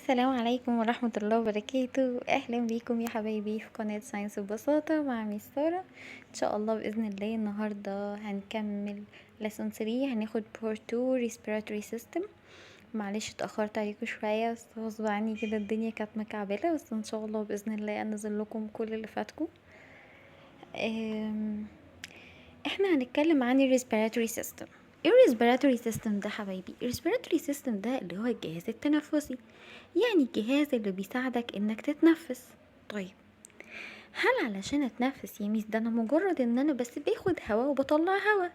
السلام عليكم ورحمة الله وبركاته. أهلا بيكم يا حبايبي في قناة ساينس ببساطة مع ميس سارة. إن شاء الله بإذن الله النهاردة هنكمل lesson 3، هناخد part 2 respiratory system. معلش اتأخرت عليكم شوية بس غصب عني كده، الدنيا كانت مكعبلة، بس إن شاء الله بإذن الله أنزل لكم كل اللي فاتكم. احنا هنتكلم عن ال respiratory system. ايه ال respiratory system ده حبايبي؟ ال respiratory system ده اللي هو الجهاز التنفسي، يعني الجهاز اللي بيساعدك انك تتنفس. طيب هل علشان اتنفس يا ميس ده انا مجرد ان انا بس باخد هوا وبطلع هوا؟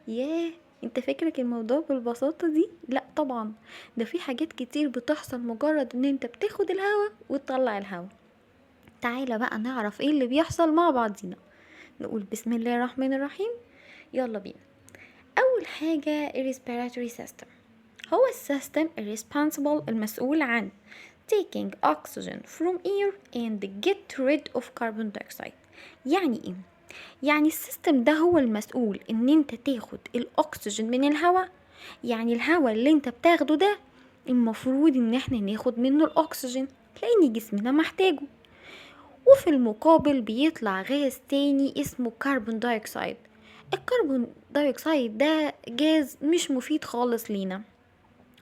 ياه، انت فكرك الموضوع بالبساطة دي؟ لا طبعا، ده في حاجات كتير بتحصل مجرد ان انت بتاخد الهوا وتطلع الهوا. تعالى بقى نعرف ايه اللي بيحصل مع بعضينا. نقول بسم الله الرحمن الرحيم، يلا بينا. أول حاجة respiratory system، هو السيستم responsible المسؤول عن taking oxygen from air and get rid of carbon dioxide. يعني ايه؟ يعني السيستم ده هو المسؤول ان انت تاخد الاكسجين من الهواء، يعني الهواء اللي انت بتاخده ده المفروض ان احنا ناخد منه الاكسجين لان جسمنا محتاجه، وفي المقابل بيطلع غاز تاني اسمه كربون دايوكسيد. الكربون دايوكسيد ده جاز مش مفيد خالص لينا،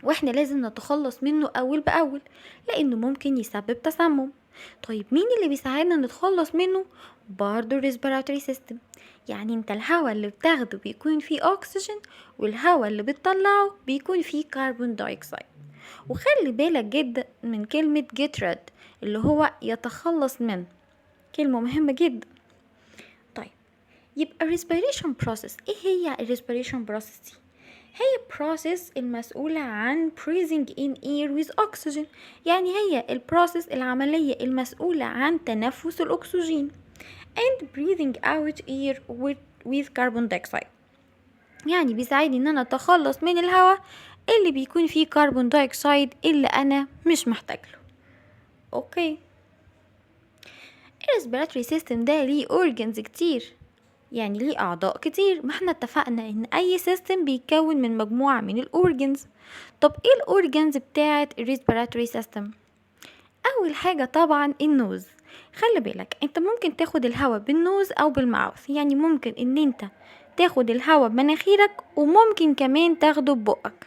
واحنا لازم نتخلص منه اول باول لانه ممكن يسبب تسمم. طيب مين اللي بيساعدنا نتخلص منه؟ برضو الريسبيراتوري سيستم. يعني انت الهواء اللي بتاخده بيكون فيه اكسجين، والهواء اللي بتطلعه بيكون فيه كربون دايوكسيد. وخلي بالك جدا من كلمة get rid اللي هو يتخلص من، كلمة مهمة جدا. طيب يبقى respiration process، ايه هي respiration process دي؟ هي process المسؤولة عن breathing in air with oxygen، يعني هي البروسيس العملية المسؤولة عن تنفس الأكسجين and breathing out air with carbon dioxide، يعني بيساعدني ان انا اتخلص من الهواء اللي بيكون فيه كربون دايوكسيد اللي انا مش محتاجله. اوكي، الريسبيراتوري سيستم ده ليه اورجنز كتير، يعني ليه اعضاء كتير. ما احنا اتفقنا ان اي سيستم بيتكون من مجموعة من الاورجنز. طب ايه الاورجنز بتاعة الريسبيراتوري سيستم؟ اول حاجة طبعا النوز. خلي بالك انت ممكن تاخد الهواء بالنوز او بالماوث، يعني ممكن ان انت تاخد الهواء بمناخيرك وممكن كمان تاخده ببقك.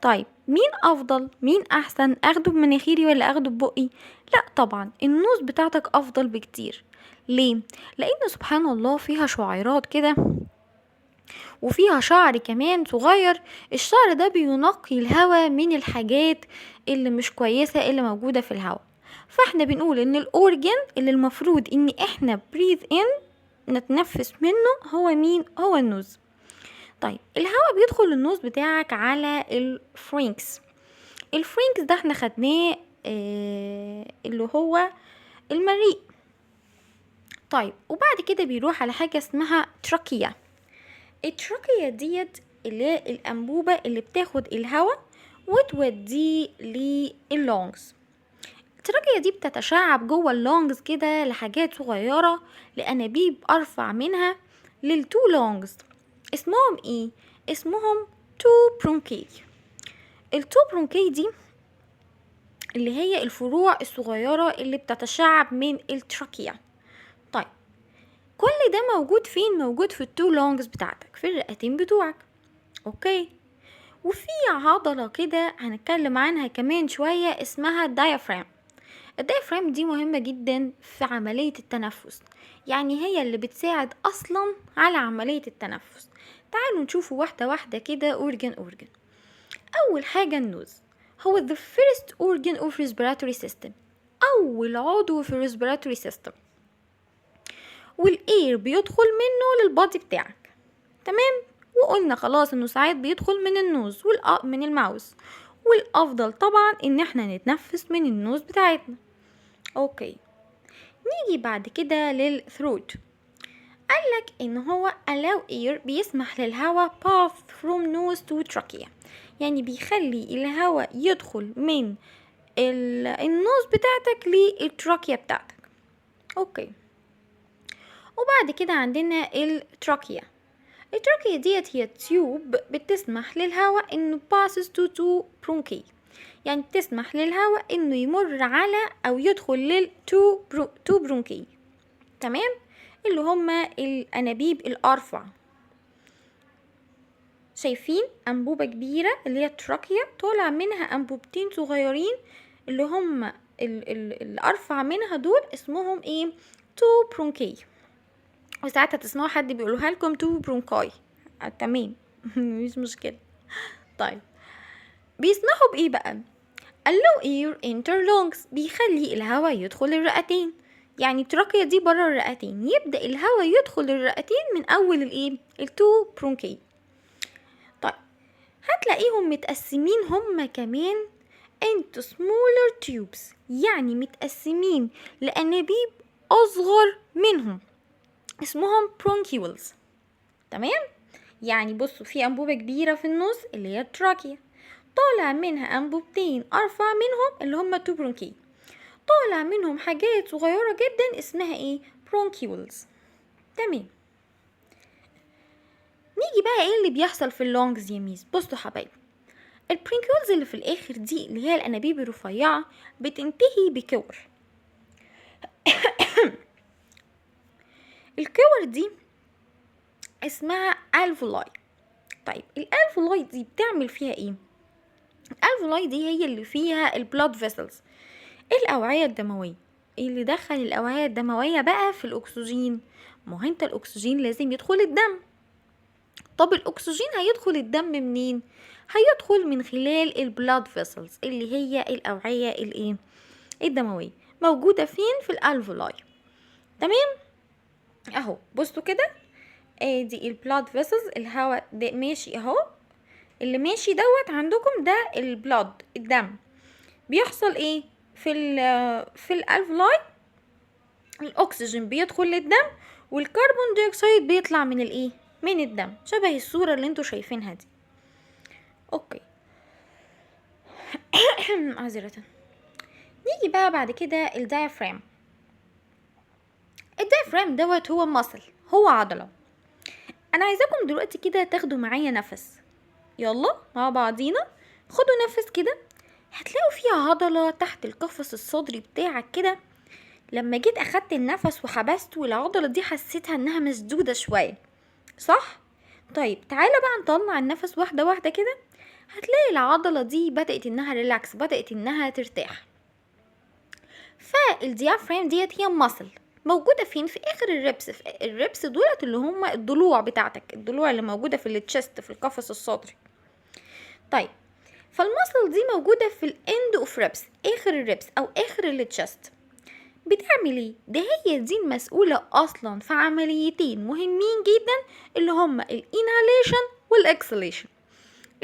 طيب مين افضل، مين احسن، اخده بمناخيري ولا اخده ببقي؟ لا طبعا النوز بتاعتك افضل بكتير. ليه؟ لان سبحان الله فيها شعيرات كده وفيها شعر كمان صغير، الشعر ده بينقي الهواء من الحاجات اللي مش كويسة اللي موجودة في الهواء. فاحنا بنقول ان الاورجن اللي المفروض ان احنا breathe in نتنفس منه هو مين؟ هو النوز. طيب الهواء بيدخل النوز بتاعك على الفرينكس. الفرينكس ده احنا خدناه اللي هو المريء. طيب وبعد كده بيروح على حاجة اسمها تراكية. التراكية ديت اللي هي الأنبوبة اللي بتاخد الهواء وتوديه لللونجز. التراكية دي بتتشعب جوه اللونجز كده لحاجات صغيرة، لأنابيب أرفع منها للتو لونجز. اسمهم ايه؟ اسمهم تو برونكي. التو برونكي دي اللي هي الفروع الصغيرة اللي بتتشعب من التراكية. طيب كل ده موجود فين؟ موجود في التو لونجز بتاعتك، في الرئتين بتوعك. اوكي، وفي عضلة كده هنتكلم عنها كمان شوية اسمها الدايافرام. الدايافرام دي مهمة جدا في عملية التنفس، يعني هي اللي بتساعد اصلا على عملية التنفس. تعالوا نشوفوا واحدة واحدة كده اورجن اورجن. اول حاجة النوز، هو the first organ of respiratory system، اول عضو في الريسبيراتوري سيستم، والاير بيدخل منه للبادي بتاعك. تمام، وقلنا خلاص انه ساعات بيدخل من النوز من الماوس، والافضل طبعا ان احنا نتنفس من النوز بتاعتنا. اوكي، نيجي بعد كده للثروت. قالك ان هو allow air بيسمح للهواء path from nose to trachea، يعني بيخلي الهواء يدخل من النوز بتاعتك للتراكيا بتاعتك. اوكي، وبعد كده عندنا التراكيا. التراكيا ديت هي تيوب بتسمح للهواء انه passes to two bronchi، يعني بتسمح للهواء انه يمر على او يدخل للتو برونكي. تمام، اللي هما الانابيب الارفع. شايفين انبوبة كبيرة اللي هي التراكية طالع منها انبوبتين صغيرين اللي هما الارفع منها دول اسمهم ايه؟ تو برونكي. وساعات هتسمعوا حد بيقولوها لكم تو برونكاي. تمام. مش مشكلة. طيب بيسمحوا بايه بقى؟ allow air enter lungs، بيخلي الهواء يدخل الرئتين. يعني التراكية دي برا الرئتين، يبدأ الهواء يدخل الرئتين من اول الايه؟ التو برونكي. طيب هتلاقيهم متقسمين هما كمان into smaller tubes، يعني متقسمين لأنابيب أصغر منهم اسمهم bronchioles. تمام، يعني بصوا في أنبوبة كبيرة في النص اللي هي التراكية، طالع منها أنبوبتين أرفع منهم اللي هما تو برونكي، طالع منهم حاجات صغيرة جدا اسمها ايه؟ bronchioles. تمام، نيجي بقى ايه اللي بيحصل في اللونجز يا ميس؟ بصوا حبايبي، البرونكيولز اللي في الاخر دي اللي هي الانابيب الرفيعة بتنتهي بكور. الكور دي اسمها الفولاي. طيب الالفولاي دي بتعمل فيها ايه؟ الالفولاي دي هي اللي فيها البلاد فيسلز، الاوعية الدموية. اللي دخل الاوعية الدموية بقى في الاكسجين، ما هو انت الاكسجين لازم يدخل الدم. طب الاكسجين هيدخل الدم منين؟ هيدخل من خلال البلاد فيسلز اللي هي الاوعية الايه؟ الدموية، موجودة فين؟ في الالفولاي. تمام، اهو بصوا كده، ادي البلاد فيسلز، الهواء ده ماشي اهو، اللي ماشي دوت عندكم ده البلاد، الدم. بيحصل ايه في الالفولاي؟ الاكسجين بيدخل للدم والكربون دايوكسيد بيطلع من الايه؟ من الدم، شبه الصورة اللي انتوا شايفينها دي. اوكي. معذرة. نيجي بقى بعد كده الدايفرام. الدايفرام دوت هو مصل، هو عضلة. انا عايزاكم دلوقتي كده تاخدوا معايا نفس، يلا مع بعضينا خدوا نفس كده. هتلاقوا فيها عضلة تحت القفص الصدري بتاعك كده. لما جيت اخدت النفس وحبسته، العضلة دي حسيتها انها مسدودة شوية، صح؟ طيب تعالى بقى نطلع النفس واحدة واحدة كده، هتلاقي العضلة دي بدأت انها ريلاكس، بدأت انها ترتاح. فالديافرام ديت هي مصل موجودة فين؟ في اخر الربس. في الربس دولت اللي هم الضلوع بتاعتك، الضلوع اللي موجودة في التشست، في القفص الصدري. طيب فالمصل دي موجودة في الاند اوف ربس، اخر الربس او اخر التشست. بتعمل ايه؟ ده هي دي المسؤولة اصلا في عمليتين مهمين جدا اللي هما الانهاليشن والاكسليشن.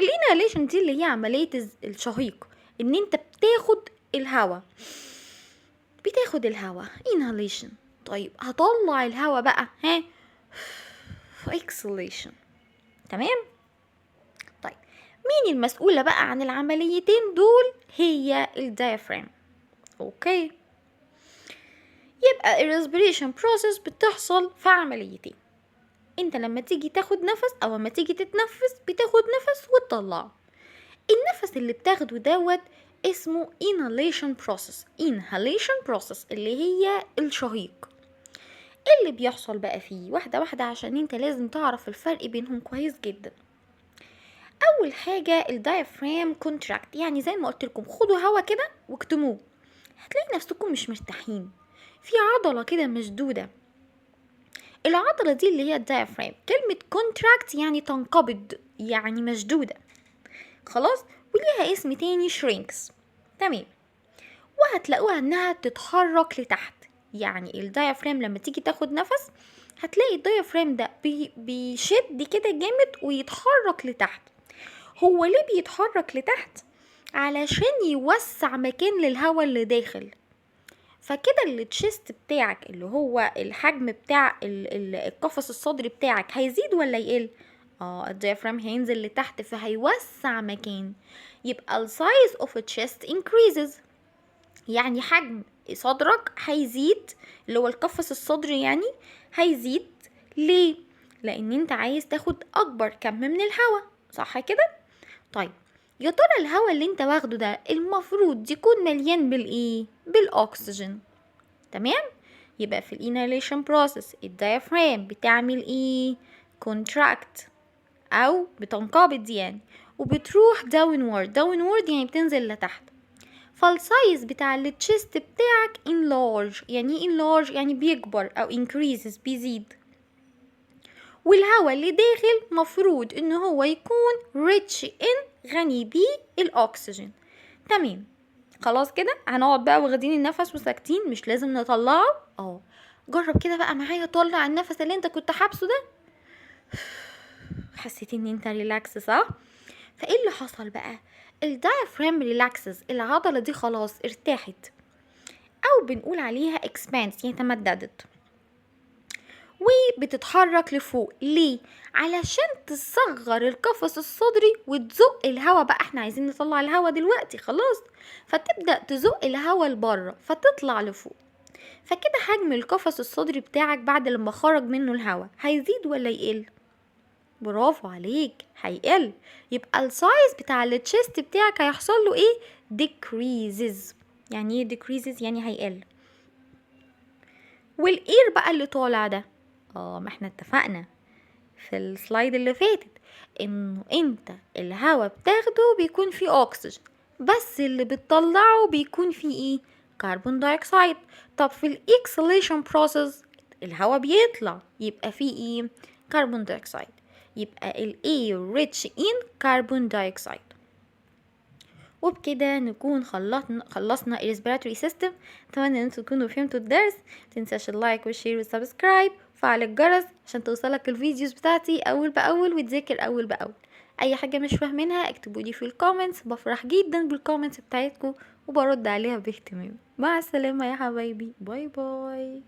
الانهاليشن دي اللي هي عملية الشهيق، ان انت بتاخد الهواء، بتاخد الهواء inhalation. طيب هطلع الهواء بقى exhalation. تمام. طيب مين المسؤولة بقى عن العمليتين دول؟ هي الدايفرام. اوكي، يبقى الريسبيريشن بروسيس بتحصل في عمليتين. انت لما تيجي تاخد نفس او لما تيجي تتنفس بتاخد نفس وتطلعه. النفس اللي بتاخده دوت اسمه inhalation process اللي هي الشهيق. اللي بيحصل بقى فيه واحدة واحدة عشان انت لازم تعرف الفرق بينهم كويس جدا. اول حاجة الدايفرام كونتراكت، يعني زي ما قلت لكم خدوا هوا كده واكتموه، هتلاقي نفسكم مش مرتاحين، في عضلة كده مشدودة. العضلة دي اللي هي الدايفرام. كلمة كونتراكت يعني تنقبض، يعني مشدودة، خلاص. وليها اسم تاني شرينكس. تمام. وهتلاقوها انها تتحرك لتحت، يعني الدايفرام لما تيجي تاخد نفس هتلاقي الدايفرام ده بيشد كده جامد ويتحرك لتحت. هو ليه بيتحرك لتحت؟ علشان يوسع مكان للهواء اللي داخل. فكده التشيست بتاعك اللي هو الحجم بتاع القفص الصدري بتاعك هيزيد ولا يقل؟ الديافرام هينزل لتحت فهيوسع مكان، يبقى السايز اوف chest increases، يعني حجم صدرك هيزيد، اللي هو القفص الصدري يعني هيزيد. ليه؟ لان انت عايز تاخد اكبر كم من الهواء، صح كده؟ طيب يا ترى الهواء اللي انت واخده ده المفروض يكون مليان بالايه؟ بالاكسجين. تمام؟ يبقى في الانهاليشن بروسيس الدايفرام بتعمل ايه؟ contract او بتنقبض يعني، وبتروح downward يعني بتنزل لتحت. فالسايز بتاع التشيست بتاعك enlarge. يعني ايه enlarge؟ يعني بيكبر او increases بيزيد. والهواء اللي داخل مفروض ان هو يكون rich in غني بيه الاكسجين. تمام، خلاص كده هنقعد بقى واخدين النفس وساكتين، مش لازم نطلعه. جرب كده بقى معايا، طلع النفس اللي انت كنت حابسه ده. حسيت ان انت ريلاكس صح؟ فايه اللي حصل بقى؟ الدايفرام ريلاكسز، العضلة دي خلاص ارتاحت، او بنقول عليها expands يعني تمددت، وبتتحرك لفوق. ليه؟ علشان تصغر القفص الصدري وتزق الهواء بقى. احنا عايزين نطلع الهواء دلوقتي خلاص، فتبدأ تزق الهواء لبره فتطلع لفوق. فكده حجم القفص الصدري بتاعك بعد لما خرج منه الهواء هيزيد ولا يقل؟ برافو عليك، هيقل. يبقى السايز بتاع التشيست بتاعك هيحصل له ايه؟ decreases. يعني ايه decreases؟ يعني هيقل. والاير بقى اللي طالع ده، ما احنا اتفقنا في السلايد اللي فاتت انه انت الهواء بتاخده بيكون فيه اكسجين، بس اللي بتطلعه بيكون فيه ايه؟ كربون دايوكسيد. طب في الاكسليشن بروسيس الهواء بيطلع يبقى فيه ايه؟ كربون دايوكسيد. يبقى الاير ريتش ان كربون دايوكسيد. وبكده نكون خلصنا respiratory system. اتمنى ان انتوا تكونوا فهمتوا الدرس. متنساش اللايك والشير والسبسكرايب وفعل الجرس عشان توصلك الفيديوز بتاعتي اول باول وتذاكر اول باول. اي حاجه مش فاهمينها اكتبولي في الكومنتس، بفرح جدا بالكومنتس بتاعتكم وبرد عليها باهتمام. مع السلامه يا حبايبي، باي باي.